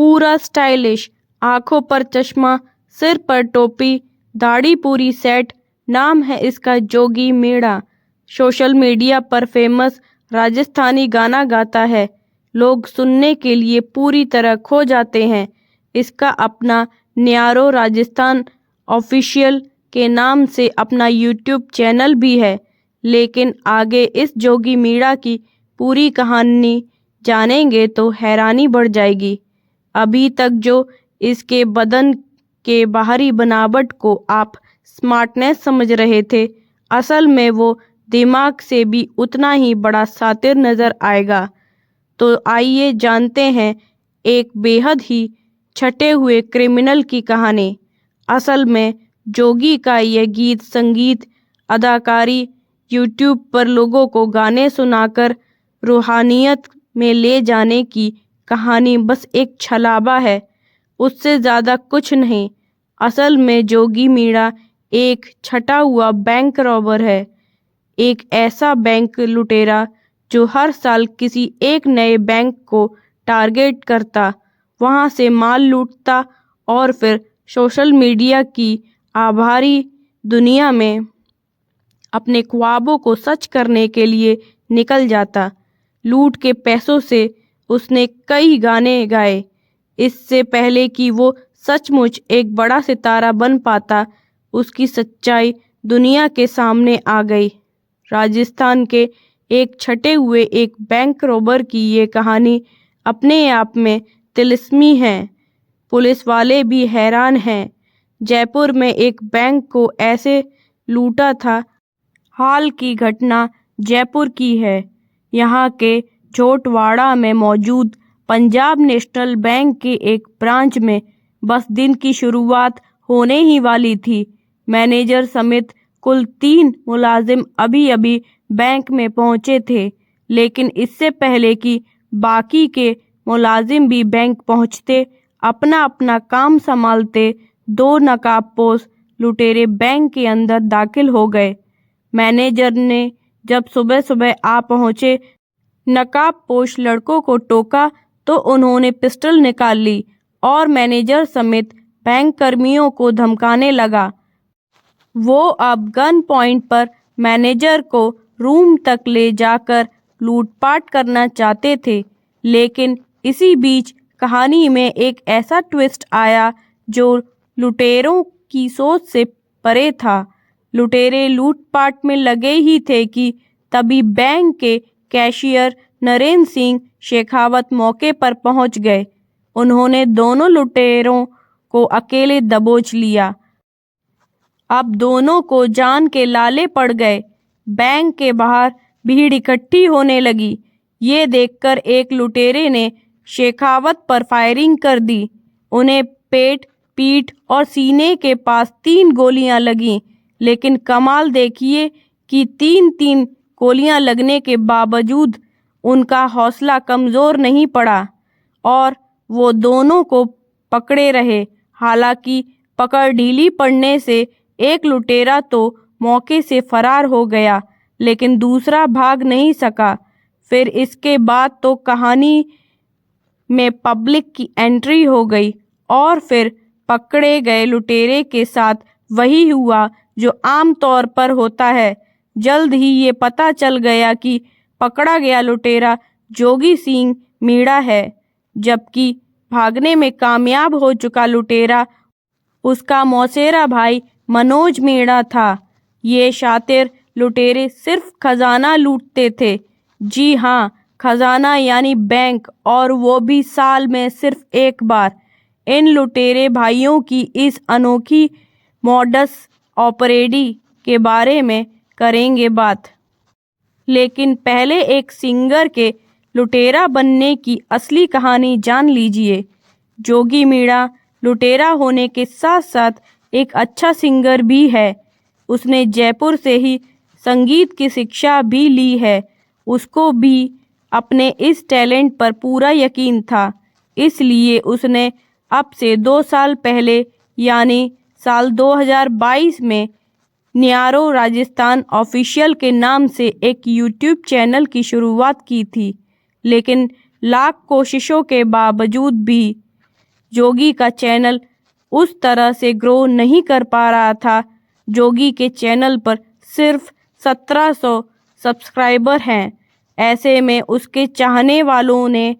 पूरा स्टाइलिश, आंखों पर चश्मा, सिर पर टोपी, दाढ़ी पूरी सेट। नाम है इसका जोगी मीणा। सोशल मीडिया पर फेमस राजस्थानी गाना गाता है। लोग सुनने के लिए पूरी तरह खो जाते हैं। इसका अपना न्यारो राजस्थान ऑफिशियल के नाम से अपना यूट्यूब चैनल भी है। लेकिन आगे इस जोगी मीणा की पूरी कहानी जानेंगे तो हैरानी बढ़ जाएगी। अभी तक जो इसके बदन के बाहरी बनावट को आप स्मार्टनेस समझ रहे थे, असल में वो दिमाग से भी उतना ही बड़ा शातिर नजर आएगा। तो आइए जानते हैं एक बेहद ही छटे हुए क्रिमिनल की कहानी। असल में जोगी का यह गीत संगीत अदाकारी यूट्यूब पर लोगों को गाने सुनाकर रूहानियत में ले जाने की कहानी बस एक छलावा है, उससे ज़्यादा कुछ नहीं। असल में जोगी मीणा एक छटा हुआ बैंक रॉबर है। एक ऐसा बैंक लुटेरा जो हर साल किसी एक नए बैंक को टारगेट करता, वहां से माल लूटता और फिर सोशल मीडिया की आभारी दुनिया में अपने ख्वाबों को सच करने के लिए निकल जाता। लूट के पैसों से उसने कई गाने गाए, इससे पहले कि वो सचमुच एक बड़ा सितारा बन पाता। उसकी सच्चाई दुनिया के सामने आ गई। राजस्थान के एक छटे हुए एक बैंक रॉबर की ये कहानी अपने आप में तिलिस्मी है। पुलिस वाले भी हैरान हैं। जयपुर में एक बैंक को ऐसे लूटा था। हाल की घटना जयपुर की है। यहाँ के झोटवाड़ा में मौजूद पंजाब नेशनल बैंक के एक ब्रांच में बस दिन की शुरुआत होने ही वाली थी। मैनेजर समेत कुल 3 मुलाजिम अभी अभी बैंक में पहुंचे थे, लेकिन इससे पहले कि बाकी के मुलाजिम भी बैंक पहुंचते, अपना अपना काम संभालते 2 नकाबपोश लुटेरे बैंक के अंदर दाखिल हो गए। मैनेजर ने जब सुबह सुबह आ पहुंचे नकाबपोश लड़कों को टोका तो उन्होंने पिस्टल निकाल ली और मैनेजर समेत बैंक कर्मियों को धमकाने लगा। वो अब गन पॉइंट पर मैनेजर को रूम तक ले जाकर लूटपाट करना चाहते थे। लेकिन इसी बीच कहानी में एक ऐसा ट्विस्ट आया जो लुटेरों की सोच से परे था। लुटेरे लूटपाट में लगे ही थे कि तभी बैंक के कैशियर नरेंद्र सिंह शेखावत मौके पर पहुंच गए। उन्होंने दोनों लुटेरों को अकेले दबोच लिया। अब दोनों को जान के लाले पड़ गए। बैंक के बाहर भीड़ इकट्ठी होने लगी। ये देखकर एक लुटेरे ने शेखावत पर फायरिंग कर दी। उन्हें पेट, पीठ और सीने के पास 3 गोलियां लगीं। लेकिन कमाल देखिए कि 3-3 गोलियां लगने के बावजूद उनका हौसला कमज़ोर नहीं पड़ा और वो दोनों को पकड़े रहे। हालांकि पकड़ ढीली पड़ने से एक लुटेरा तो मौके से फरार हो गया, लेकिन दूसरा भाग नहीं सका। फिर इसके बाद तो कहानी में पब्लिक की एंट्री हो गई और फिर पकड़े गए लुटेरे के साथ वही हुआ जो आम तौर पर होता है। जल्द ही ये पता चल गया कि पकड़ा गया लुटेरा जोगी सिंह मीणा है, जबकि भागने में कामयाब हो चुका लुटेरा उसका मौसेरा भाई मनोज मीणा था। ये शातिर लुटेरे सिर्फ खजाना लूटते थे। जी हाँ, खजाना यानी बैंक, और वो भी साल में सिर्फ एक बार। इन लुटेरे भाइयों की इस अनोखी मॉडस ऑपरेडी के बारे में करेंगे बात। लेकिन पहले एक सिंगर के लुटेरा बनने की असली कहानी जान लीजिए। जोगी मीणा लुटेरा होने के साथ साथ एक अच्छा सिंगर भी है। उसने जयपुर से ही संगीत की शिक्षा भी ली है। उसको भी अपने इस टैलेंट पर पूरा यकीन था, इसलिए उसने अब से 2 साल पहले यानी साल 2022 में न्यारो राजस्थान ऑफिशियल के नाम से एक यूट्यूब चैनल की शुरुआत की थी। लेकिन लाख कोशिशों के बावजूद भी जोगी का चैनल उस तरह से ग्रो नहीं कर पा रहा था। जोगी के चैनल पर सिर्फ 1700 सब्सक्राइबर हैं। ऐसे में उसके चाहने वालों ने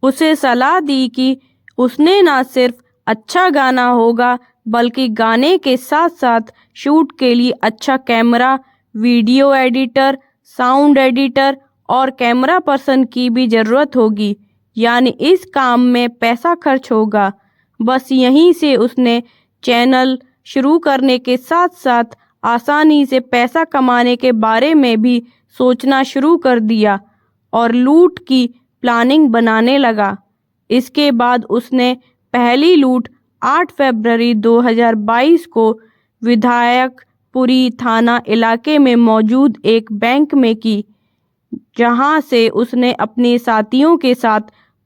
उसे सलाह दी कि उसने ना सिर्फ अच्छा गाना होगा बल्कि गाने के साथ साथ शूट के लिए अच्छा camera, video editor, sound editor और कैमरा पर्सन की भी ज़रूरत होगी। यानी इस काम में पैसा खर्च होगा। बस यहीं से उसने चैनल शुरू करने के साथ साथ आसानी से पैसा कमाने के बारे में भी सोचना शुरू कर दिया और लूट की प्लानिंग बनाने लगा। इसके बाद उसने पहली लूट 8 फरवरी 2022 को विधायकपुरी थाना इलाके में मौजूद एक बैंक में की, जहां से उसने अपने साथियों के साथ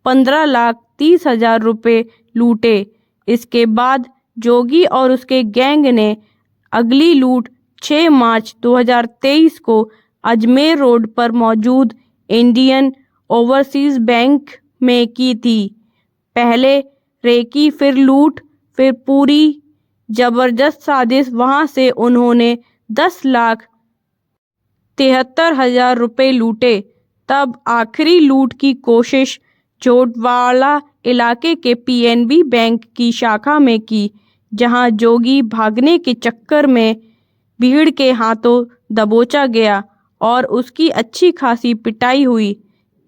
15,30,000 रुपये लूटे। इसके बाद जोगी और उसके गैंग ने अगली लूट 6 मार्च 2023 को अजमेर रोड पर मौजूद इंडियन ओवरसीज बैंक में की थी। पहले रेकी, फिर लूट, फिर पूरी जबरदस्त साजिश। वहां से उन्होंने 10,73,000 रुपये लूटे। तब आखिरी लूट की कोशिश जोटवाड़ा इलाके के पीएनबी बैंक की शाखा में की, जहां जोगी भागने के चक्कर में भीड़ के हाथों दबोचा गया और उसकी अच्छी खासी पिटाई हुई।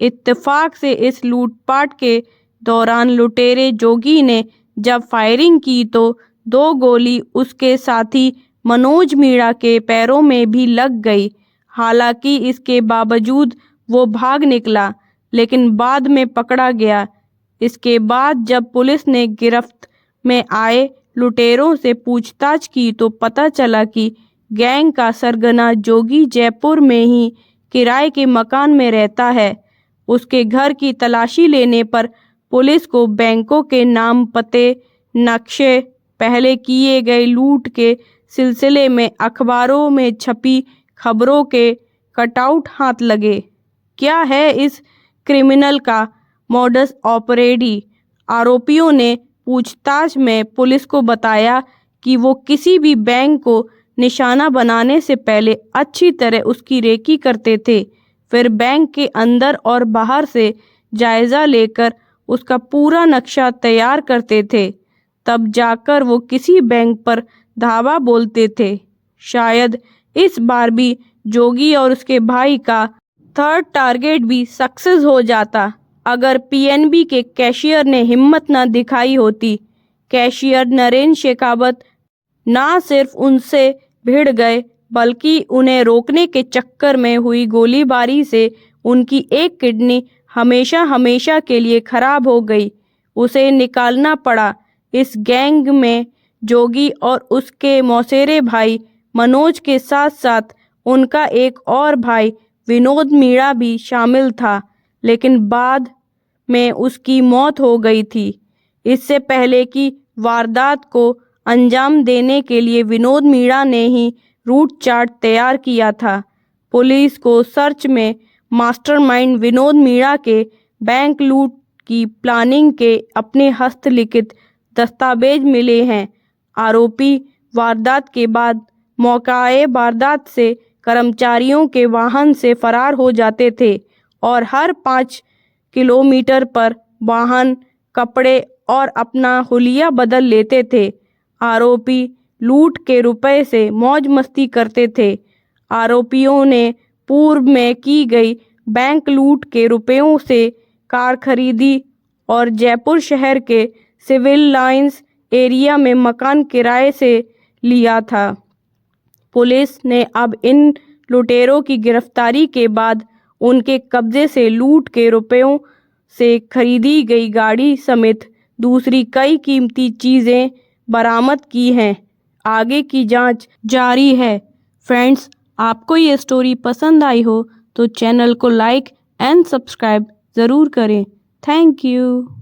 इत्तेफाक से इस लूटपाट के दौरान लुटेरे जोगी ने जब फायरिंग की तो 2 गोली उसके साथी मनोज मीणा के पैरों में भी लग गई। हालांकि इसके बावजूद वो भाग निकला, लेकिन बाद में पकड़ा गया। इसके बाद जब पुलिस ने गिरफ्त में आए लुटेरों से पूछताछ की तो पता चला कि गैंग का सरगना जोगी जयपुर में ही किराए के मकान में रहता है। उसके घर की तलाशी लेने पर पुलिस को बैंकों के नाम, पते, नक्शे, पहले किए गए लूट के सिलसिले में अखबारों में छपी खबरों के कटआउट हाथ लगे। क्या है इस क्रिमिनल का मोडस ऑपरेंडी? आरोपियों ने पूछताछ में पुलिस को बताया कि वो किसी भी बैंक को निशाना बनाने से पहले अच्छी तरह उसकी रेकी करते थे। फिर बैंक के अंदर और बाहर से जायज़ा लेकर उसका पूरा नक्शा तैयार करते थे। तब जाकर वो किसी बैंक पर धावा बोलते थे। शायद इस बार भी जोगी और उसके भाई का थर्ड टारगेट भी सक्सेस हो जाता अगर पीएनबी के कैशियर ने हिम्मत न दिखाई होती। कैशियर नरेंद्र शेखावत ना सिर्फ उनसे भिड़ गए बल्कि उन्हें रोकने के चक्कर में हुई गोलीबारी से उनकी एक किडनी हमेशा के लिए खराब हो गई। उसे निकालना पड़ा। इस गैंग में जोगी और उसके मौसेरे भाई मनोज के साथ साथ उनका एक और भाई विनोद मीणा भी शामिल था, लेकिन बाद में उसकी मौत हो गई थी। इससे पहले की वारदात को अंजाम देने के लिए विनोद मीणा ने ही रूट चार्ट तैयार किया था। पुलिस को सर्च में मास्टरमाइंड विनोद मीणा के बैंक लूट की प्लानिंग के अपने हस्तलिखित दस्तावेज मिले हैं। आरोपी वारदात के बाद मौकाए वारदात से कर्मचारियों के वाहन से फरार हो जाते थे और हर 5 किलोमीटर पर वाहन, कपड़े और अपना हुलिया बदल लेते थे। आरोपी लूट के रुपए से मौज मस्ती करते थे। आरोपियों ने पूर्व में की गई बैंक लूट के रुपयों से कार खरीदी और जयपुर शहर के सिविल लाइंस एरिया में मकान किराए से लिया था। पुलिस ने अब इन लुटेरों की गिरफ्तारी के बाद उनके कब्जे से लूट के रुपयों से खरीदी गई गाड़ी समेत दूसरी कई कीमती चीज़ें बरामद की हैं। आगे की जांच जारी है। फ्रेंड्स, आपको ये स्टोरी पसंद आई हो तो चैनल को लाइक एंड सब्सक्राइब ज़रूर करें। Thank you.